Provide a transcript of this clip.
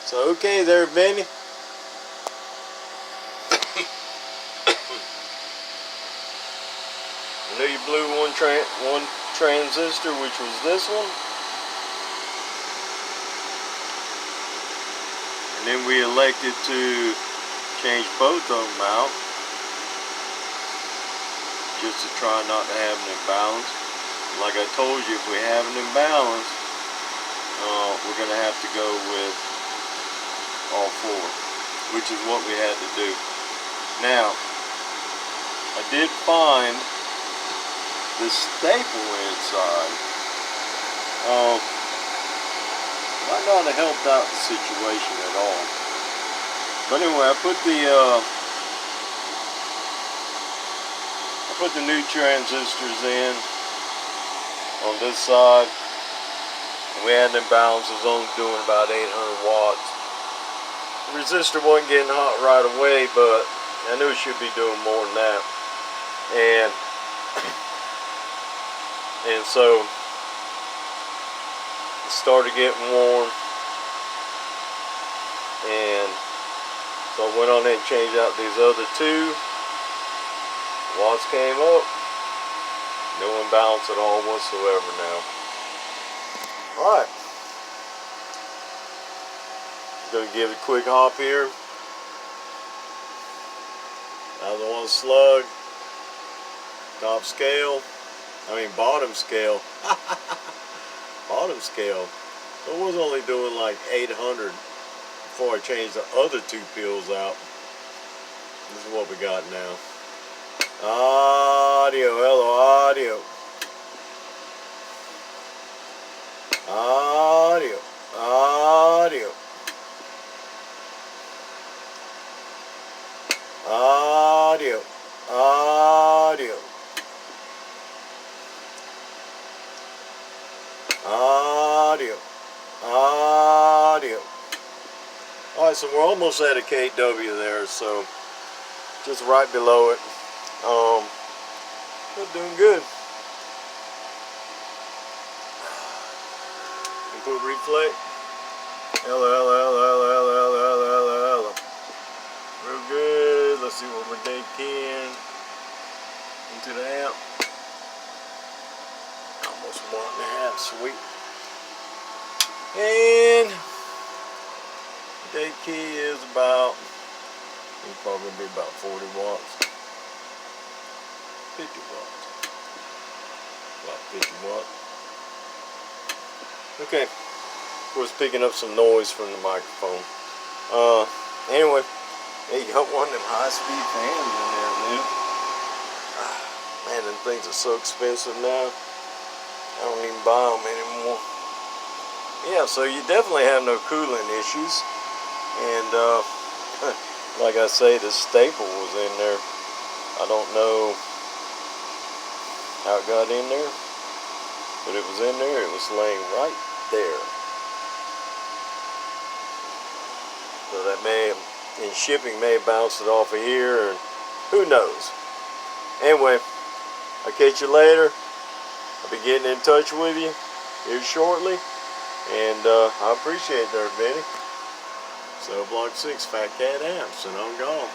So okay there, Vinnie. I know you blew one transistor, which was this one. And then we elected to change both of them out, just to try not to have an imbalance. Like I told you, if we have an imbalance, we're going to have to go with all four, which is what we had to do. Now, I did find the staple inside. Might not have helped out the situation at all. But anyway, I put the new transistors in on this side. And we had an imbalance. It was only doing about 800 watts. The resistor wasn't getting hot right away, but I knew it should be doing more than that. And so it started getting warm, and so I went on in and changed out these other two. Watts came up, no imbalance at all whatsoever now. Alright, going to give it a quick hop here. Another one slug, top scale. Bottom scale. Bottom scale. So it was only doing like 800 before I changed the other two pills out. This is what we got now. Audio, hello, audio. Audio, audio. Audio, audio. Audio, audio. Alright, so we're almost at a KW there, so just right below it. We're doing good. Input reflect. Hello, hello, hello, hello, hello, hello, hello, hello. Real good. Let's see what we're taking into the amp. Almost 1.5, sweet. And the day key is about, it's probably be about 40 watts. 50 watts. About 50 watts. Okay. Of course, picking up some noise from the microphone. Anyway, hey, you got one of them high-speed fans in there, man. Man, them things are so expensive now. I don't even buy them anymore. Yeah, so you definitely have no cooling issues. And like I say, the staple was in there. I don't know how it got in there, but it was in there. It was laying right there. So that may have, in shipping, may have bounced it off of here, or who knows. Anyway, I'll catch you later. I'll be getting in touch with you here shortly, and I appreciate that, Vinnie. So Block 6 Fat Cat Amps, and I'm gone.